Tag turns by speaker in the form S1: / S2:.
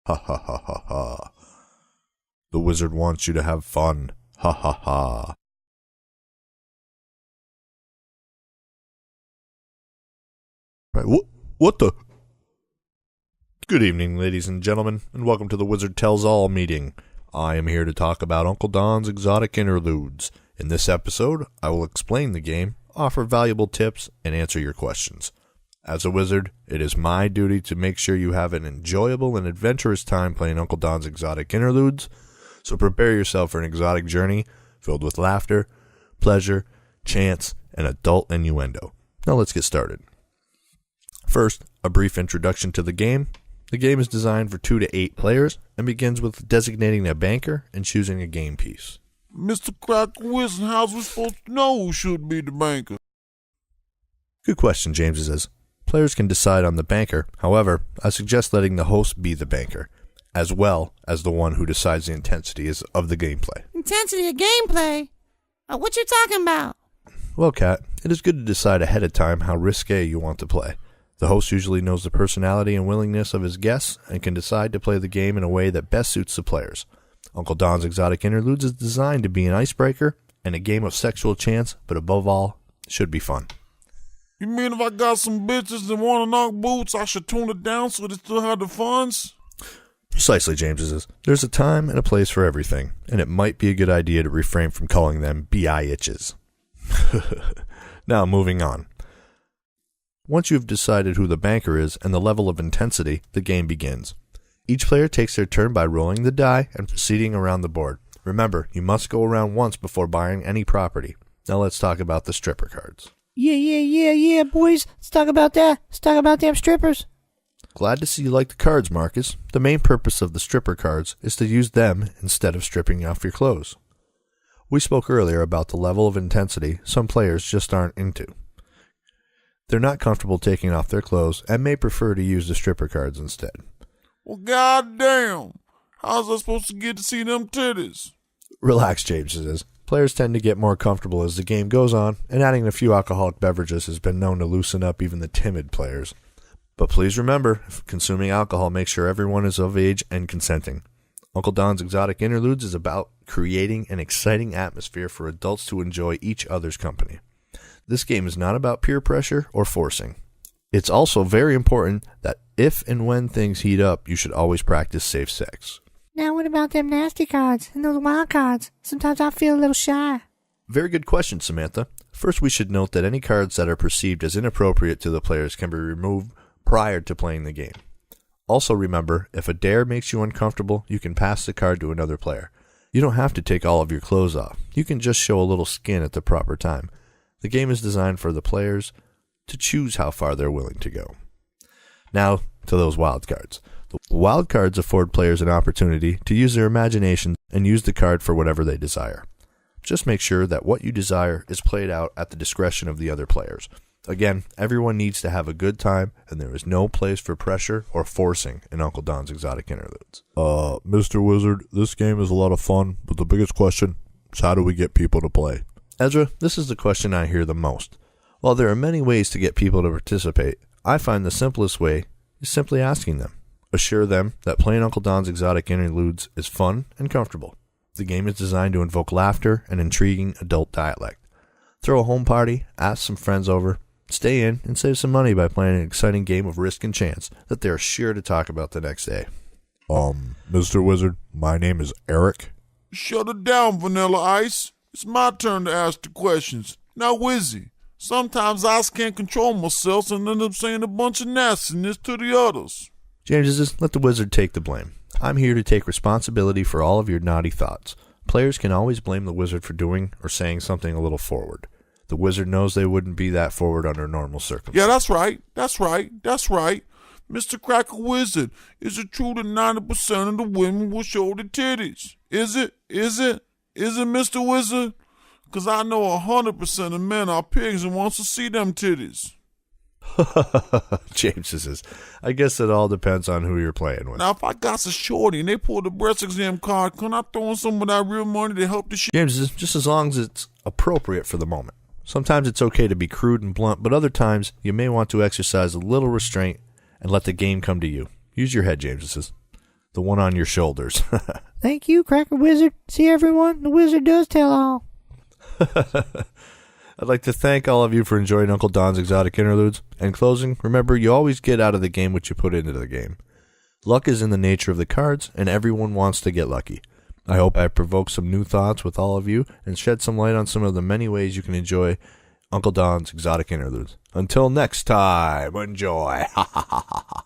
S1: Ha ha ha ha ha. The wizard wants you to have fun. Ha ha ha. Right, what the? Good evening, ladies and gentlemen, and welcome to the Wizard Tells All meeting. I am here to talk about Uncle Don's exotic interludes. In this episode, I will explain the game, offer valuable tips, and answer your questions. As a wizard, it is my duty to make sure you have an enjoyable and adventurous time playing Uncle Don's exotic interludes, so prepare yourself for an exotic journey filled with laughter, pleasure, chance, and adult innuendo. Now let's get started. First, a brief introduction to the game. The game is designed for 2 to 8 players and begins with designating a banker and choosing a game piece.
S2: Mr. Cracker Wilson, how's we supposed to know who should be the banker?
S1: Good question, James says. Players can decide on the banker. However, I suggest letting the host be the banker, as well as the one who decides the intensity of the gameplay.
S3: Intensity of gameplay? What you talking about?
S1: Well, Kat, it is good to decide ahead of time how risque you want to play. The host usually knows the personality and willingness of his guests and can decide to play the game in a way that best suits the players. Uncle Don's Exotic Interludes is designed to be an icebreaker and a game of sexual chance, but above all, it should be fun.
S2: You mean if I got some bitches that want to knock boots, I should tone it down so they still have the funds?
S1: Precisely, James says. There's a time and a place for everything, and it might be a good idea to refrain from calling them B.I.itches. Now, moving on. Once you've decided who the banker is and the level of intensity, the game begins. Each player takes their turn by rolling the die and proceeding around the board. Remember, you must go around once before buying any property. Now let's talk about the stripper cards.
S3: Yeah, boys. Let's talk about that. Let's talk about them strippers.
S1: Glad to see you like the cards, Marcus. The main purpose of the stripper cards is to use them instead of stripping off your clothes. We spoke earlier about the level of intensity some players just aren't into. They're not comfortable taking off their clothes and may prefer to use the stripper cards instead.
S2: Well, goddamn. How's I supposed to get to see them titties?
S1: Relax, James says. Players tend to get more comfortable as the game goes on, and adding a few alcoholic beverages has been known to loosen up even the timid players. But please remember, if consuming alcohol, make sure everyone is of age and consenting. Uncle Don's Exotic Interludes is about creating an exciting atmosphere for adults to enjoy each other's company. This game is not about peer pressure or forcing. It's also very important that if and when things heat up, you should always practice safe sex.
S3: Now what about them nasty cards and those wild cards? Sometimes I feel a little shy.
S1: Very good question, Samantha. First, we should note that any cards that are perceived as inappropriate to the players can be removed prior to playing the game. Also remember, if a dare makes you uncomfortable, you can pass the card to another player. You don't have to take all of your clothes off. You can just show a little skin at the proper time. The game is designed for the players to choose how far they're willing to go. Now, to those wild cards. The wild cards afford players an opportunity to use their imagination and use the card for whatever they desire. Just make sure that what you desire is played out at the discretion of the other players. Again, everyone needs to have a good time, and there is no place for pressure or forcing in Uncle Don's Exotic Interludes. Mr. Wizard, this game is a lot of fun, but the biggest question is how do we get people to play? Ezra, this is the question I hear the most. While there are many ways to get people to participate, I find the simplest way is simply asking them. Assure them that playing Uncle Don's Exotic Interludes is fun and comfortable. The game is designed to invoke laughter and intriguing adult dialect. Throw a home party, ask some friends over, stay in, and save some money by playing an exciting game of risk and chance that they are sure to talk about the next day.
S4: Mr. Wizard, my name is Eric.
S2: Shut it down, Vanilla Ice. It's my turn to ask the questions. Now, Wizzy, sometimes I can't control myself and end up saying a bunch of nastiness to the others.
S1: James says, let the wizard take the blame. I'm here to take responsibility for all of your naughty thoughts. Players can always blame the wizard for doing or saying something a little forward. The wizard knows they wouldn't be that forward under normal circumstances.
S2: Yeah, that's right. Mr. Cracker Wizard, is it true that 90% of the women will show the titties? Is it, Mr. Wizard? Because I know 100% of men are pigs and wants to see them titties.
S1: James says, I guess it all depends on who you're playing with.
S2: Now, if I got a shorty and they pull the breast exam card, can I throw in some of that real money to help the shit?
S1: James says, just as long as it's appropriate for the moment. Sometimes it's okay to be crude and blunt, but other times you may want to exercise a little restraint and let the game come to you. Use your head, James says. the one on your shoulders.
S3: Thank you, Cracker Wizard. See, everyone, the wizard does tell all.
S1: I'd like to thank all of you for enjoying Uncle Don's Exotic Interludes. In closing, remember, you always get out of the game what you put into the game. Luck is in the nature of the cards, and everyone wants to get lucky. I hope I've provoked some new thoughts with all of you and shed some light on some of the many ways you can enjoy Uncle Don's Exotic Interludes. Until next time, enjoy. Ha ha ha ha.